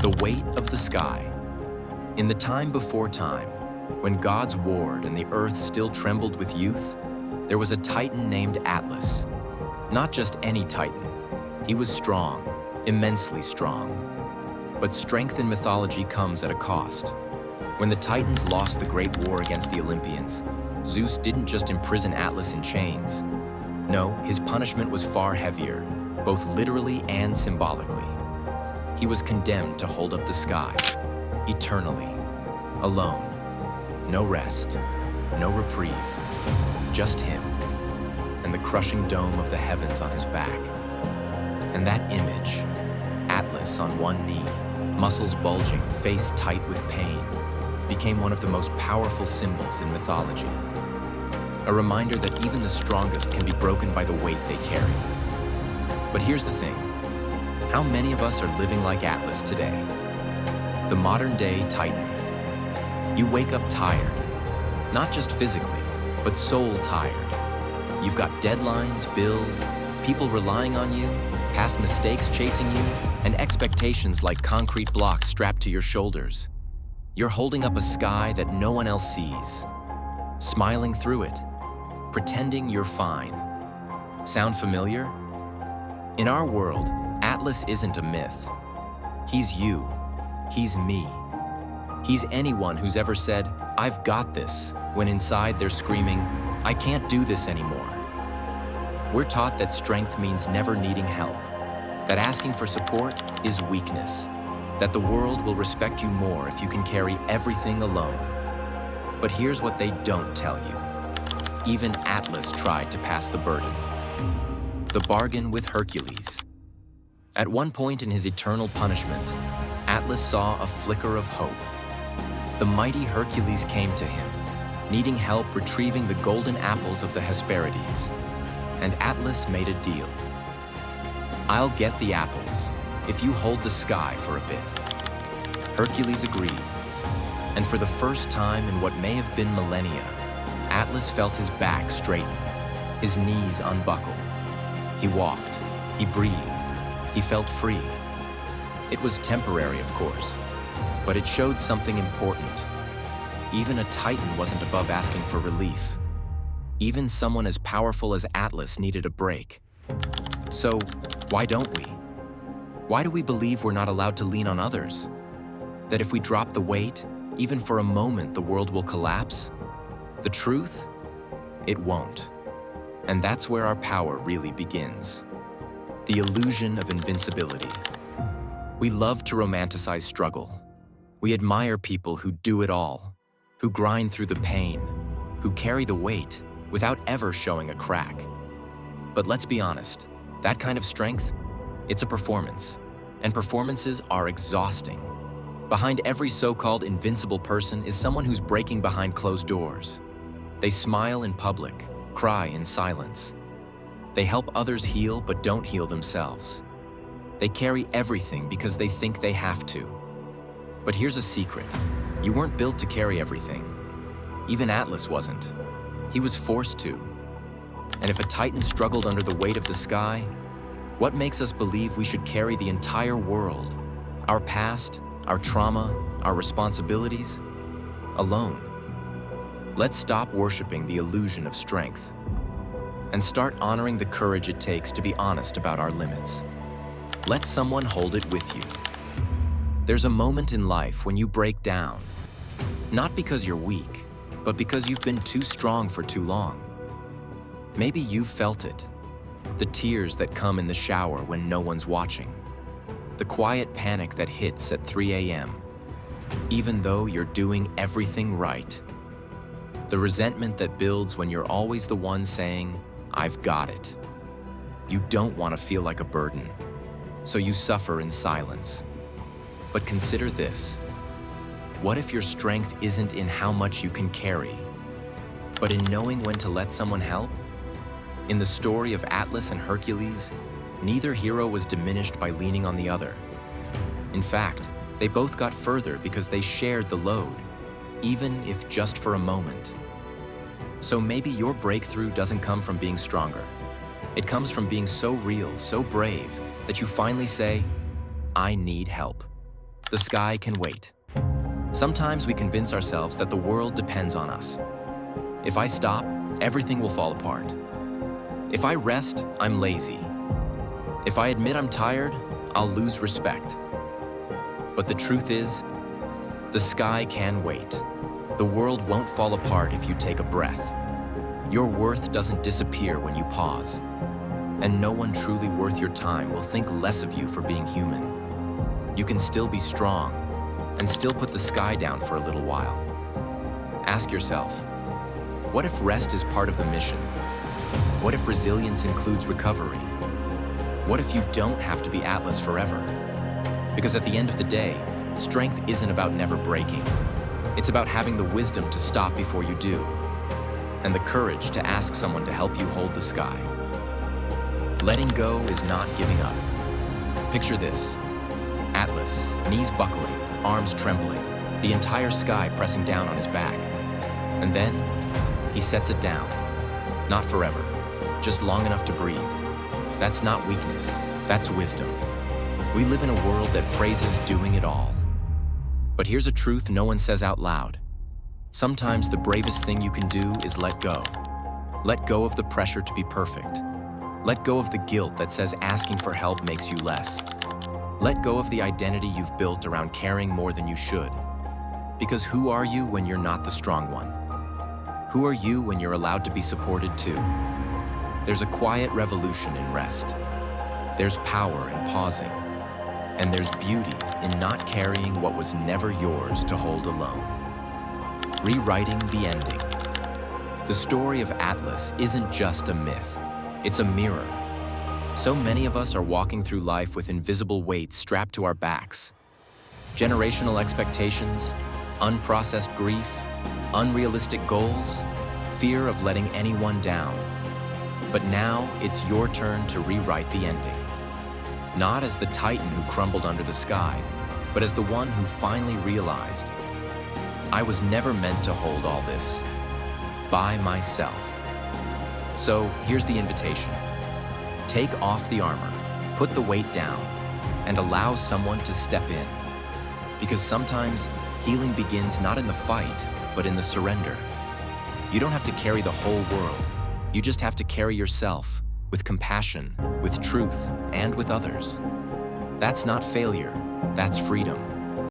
The weight of the sky. In the time before time, when gods warred and the earth still trembled with youth, there was a titan named Atlas. Not just any titan. He was strong, immensely strong. But strength in mythology comes at a cost. When the Titans lost the great war against the Olympians, Zeus didn't just imprison Atlas in chains. No, his punishment was far heavier, both literally and symbolically. He was condemned to hold up the sky, eternally, alone. No rest, no reprieve, just him, and the crushing dome of the heavens on his back. And that image, Atlas on one knee, muscles bulging, face tight with pain, became one of the most powerful symbols in mythology. A reminder that even the strongest can be broken by the weight they carry. But here's the thing. How many of us are living like Atlas today? The modern-day Titan. You wake up tired, not just physically, but soul tired. You've got deadlines, bills, people relying on you, past mistakes chasing you, and expectations like concrete blocks strapped to your shoulders. You're holding up a sky that no one else sees, smiling through it, pretending you're fine. Sound familiar? In our world, Atlas isn't a myth. He's you. He's me. He's anyone who's ever said, "I've got this," when inside they're screaming, "I can't do this anymore." We're taught that strength means never needing help, that asking for support is weakness, that the world will respect you more if you can carry everything alone. But here's what they don't tell you. Even Atlas tried to pass the burden. The bargain with Hercules. At one point in his eternal punishment, Atlas saw a flicker of hope. The mighty Hercules came to him, needing help retrieving the golden apples of the Hesperides. And Atlas made a deal. "I'll get the apples if you hold the sky for a bit." Hercules agreed. And for the first time in what may have been millennia, Atlas felt his back straighten, his knees unbuckle. He walked, he breathed, he felt free. It was temporary, of course, but it showed something important. Even a Titan wasn't above asking for relief. Even someone as powerful as Atlas needed a break. So, why don't we? Why do we believe we're not allowed to lean on others? That if we drop the weight, even for a moment, the world will collapse? The truth? It won't. And that's where our power really begins. The illusion of invincibility. We love to romanticize struggle. We admire people who do it all, who grind through the pain, who carry the weight without ever showing a crack. But let's be honest, that kind of strength, it's a performance, and performances are exhausting. Behind every so-called invincible person is someone who's breaking behind closed doors. They smile in public, cry in silence. They help others heal but don't heal themselves. They carry everything because they think they have to. But here's a secret. You weren't built to carry everything. Even Atlas wasn't. He was forced to. And if a Titan struggled under the weight of the sky, what makes us believe we should carry the entire world, our past, our trauma, our responsibilities, alone? Let's stop worshiping the illusion of strength and start honoring the courage it takes to be honest about our limits. Let someone hold it with you. There's a moment in life when you break down, not because you're weak, but because you've been too strong for too long. Maybe you've felt it. The tears that come in the shower when no one's watching. The quiet panic that hits at 3 a.m., even though you're doing everything right. The resentment that builds when you're always the one saying, "I've got it." You don't want to feel like a burden, so you suffer in silence. But consider this. What if your strength isn't in how much you can carry, but in knowing when to let someone help? In the story of Atlas and Hercules, neither hero was diminished by leaning on the other. In fact, they both got further because they shared the load, even if just for a moment. So maybe your breakthrough doesn't come from being stronger. It comes from being so real, so brave, that you finally say, "I need help." The sky can wait. Sometimes we convince ourselves that the world depends on us. If I stop, everything will fall apart. If I rest, I'm lazy. If I admit I'm tired, I'll lose respect. But the truth is, the sky can wait. The world won't fall apart if you take a breath. Your worth doesn't disappear when you pause. And no one truly worth your time will think less of you for being human. You can still be strong and still put the sky down for a little while. Ask yourself, what if rest is part of the mission? What if resilience includes recovery? What if you don't have to be Atlas forever? Because at the end of the day, strength isn't about never breaking. It's about having the wisdom to stop before you do, and the courage to ask someone to help you hold the sky. Letting go is not giving up. Picture this: Atlas, knees buckling, arms trembling, the entire sky pressing down on his back. And then, he sets it down. Not forever, just long enough to breathe. That's not weakness, that's wisdom. We live in a world that praises doing it all. But here's a truth no one says out loud. Sometimes the bravest thing you can do is let go. Let go of the pressure to be perfect. Let go of the guilt that says asking for help makes you less. Let go of the identity you've built around caring more than you should. Because who are you when you're not the strong one? Who are you when you're allowed to be supported too? There's a quiet revolution in rest. There's power in pausing. And there's beauty in not carrying what was never yours to hold alone. Rewriting the ending. The story of Atlas isn't just a myth. It's a mirror. So many of us are walking through life with invisible weights strapped to our backs. Generational expectations, unprocessed grief, unrealistic goals, fear of letting anyone down. But now it's your turn to rewrite the ending. Not as the titan who crumbled under the sky, but as the one who finally realized, I was never meant to hold all this by myself. So here's the invitation. Take off the armor, put the weight down, and allow someone to step in. Because sometimes healing begins not in the fight, but in the surrender. You don't have to carry the whole world. You just have to carry yourself with compassion, with truth, and with others. That's not failure, that's freedom.